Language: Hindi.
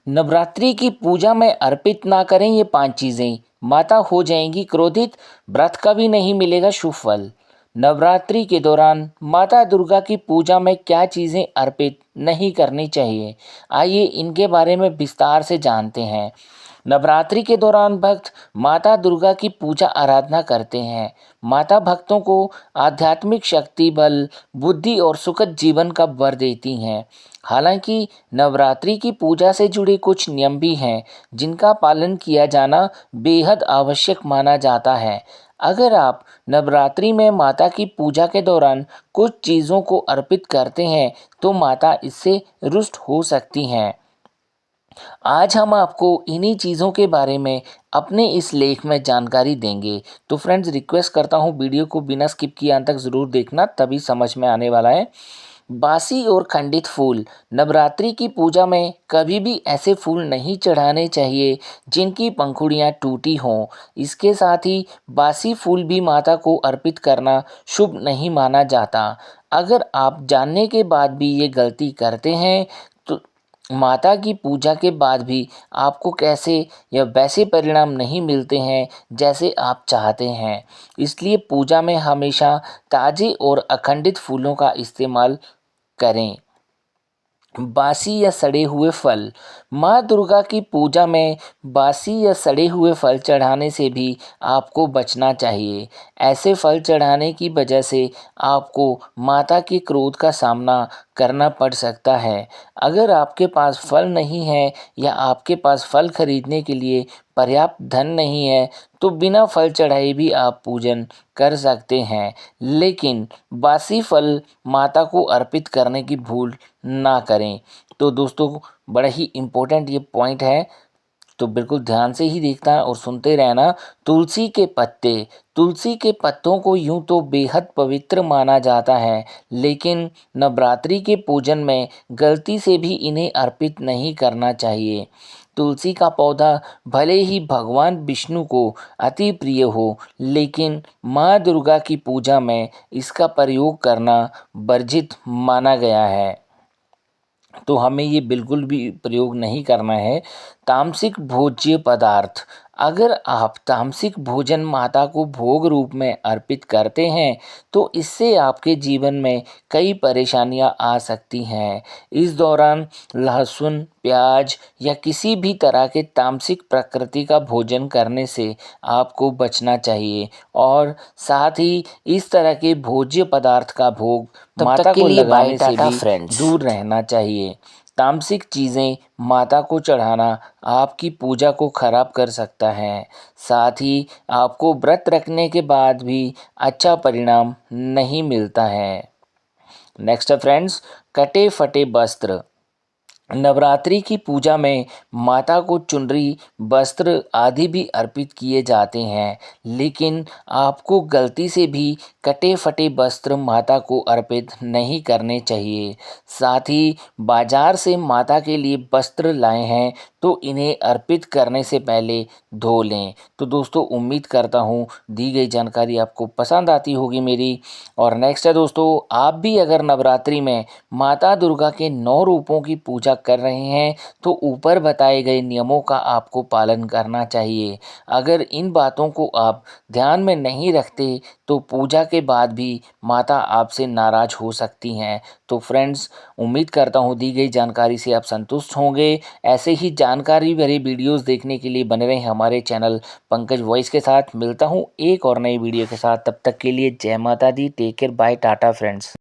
नवरात्रि की पूजा में अर्पित ना करें ये 5 चीज़ें, माता हो जाएंगी क्रोधित, व्रत का भी नहीं मिलेगा शुभ फल। नवरात्रि के दौरान माता दुर्गा की पूजा में क्या चीज़ें अर्पित नहीं करनी चाहिए, आइए इनके बारे में विस्तार से जानते हैं। नवरात्रि के दौरान भक्त माता दुर्गा की पूजा आराधना करते हैं। माता भक्तों को आध्यात्मिक शक्ति, बल, बुद्धि और सुखद जीवन का वर देती हैं। हालांकि नवरात्रि की पूजा से जुड़े कुछ नियम भी हैं जिनका पालन किया जाना बेहद आवश्यक माना जाता है। अगर आप नवरात्रि में माता की पूजा के दौरान कुछ चीज़ों को अर्पित करते हैं तो माता इससे रुष्ट हो सकती हैं। आज हम आपको इन्हीं चीज़ों के बारे में अपने इस लेख में जानकारी देंगे। तो फ्रेंड्स, रिक्वेस्ट करता हूँ वीडियो को बिना स्किप किए अंत तक ज़रूर देखना, तभी समझ में आने वाला है। बासी और खंडित फूल। नवरात्रि की पूजा में कभी भी ऐसे फूल नहीं चढ़ाने चाहिए जिनकी पंखुड़ियाँ टूटी हों। इसके साथ ही बासी फूल भी माता को अर्पित करना शुभ नहीं माना जाता। अगर आप जानने के बाद भी ये गलती करते हैं तो माता की पूजा के बाद भी आपको कैसे या वैसे परिणाम नहीं मिलते हैं जैसे आप चाहते हैं। इसलिए पूजा में हमेशा ताज़े और अखंडित फूलों का इस्तेमाल करें। बासी या सड़े हुए फल। माँ दुर्गा की पूजा में बासी या सड़े हुए फल चढ़ाने से भी आपको बचना चाहिए। ऐसे फल चढ़ाने की वजह से आपको माता के क्रोध का सामना करना पड़ सकता है। अगर आपके पास फल नहीं है या आपके पास फल खरीदने के लिए पर्याप्त धन नहीं है तो बिना फल चढ़ाए भी आप पूजन कर सकते हैं, लेकिन बासी फल माता को अर्पित करने की भूल ना करें। तो दोस्तों, बड़ा ही इम्पोर्टेंट ये पॉइंट है, तो बिल्कुल ध्यान से ही देखना और सुनते रहना। तुलसी के पत्ते। तुलसी के पत्तों को यूं तो बेहद पवित्र माना जाता है, लेकिन नवरात्रि के पूजन में गलती से भी इन्हें अर्पित नहीं करना चाहिए। तुलसी का पौधा भले ही भगवान विष्णु को अति प्रिय हो, लेकिन माँ दुर्गा की पूजा में इसका प्रयोग करना वर्जित माना गया है, तो हमें ये बिल्कुल भी प्रयोग नहीं करना है। तामसिक भोज्य पदार्थ। अगर आप तामसिक भोजन माता को भोग रूप में अर्पित करते हैं तो इससे आपके जीवन में कई परेशानियां आ सकती हैं। इस दौरान लहसुन, प्याज या किसी भी तरह के तामसिक प्रकृति का भोजन करने से आपको बचना चाहिए और साथ ही इस तरह के भोज्य पदार्थ का भोग माता को लगाने से भी दूर रहना चाहिए। तामसिक चीज़ें माता को चढ़ाना आपकी पूजा को खराब कर सकता है। साथ ही आपको व्रत रखने के बाद भी अच्छा परिणाम नहीं मिलता है। नेक्स्ट है फ्रेंड्स, कटे फटे वस्त्र। नवरात्रि की पूजा में माता को चुनरी, वस्त्र आदि भी अर्पित किए जाते हैं, लेकिन आपको गलती से भी कटे फटे वस्त्र माता को अर्पित नहीं करने चाहिए। साथ ही बाजार से माता के लिए वस्त्र लाए हैं तो इन्हें अर्पित करने से पहले धो लें। तो दोस्तों, उम्मीद करता हूँ दी गई जानकारी आपको पसंद आती होगी मेरी। और नेक्स्ट है दोस्तों, आप भी अगर नवरात्रि में माता दुर्गा के 9 रूपों की पूजा कर रहे हैं तो ऊपर बताए गए नियमों का आपको पालन करना चाहिए। अगर इन बातों को आप ध्यान में नहीं रखते तो पूजा के बाद भी माता आपसे नाराज हो सकती हैं। तो फ्रेंड्स, उम्मीद करता हूँ दी गई जानकारी से आप संतुष्ट होंगे। ऐसे ही जानकारी भरे वीडियोस देखने के लिए बने रहें हमारे चैनल पंकज वॉइस के साथ। मिलता हूँ एक और नई वीडियो के साथ, तब तक के लिए जय माता दी, take care, bye, tata friends.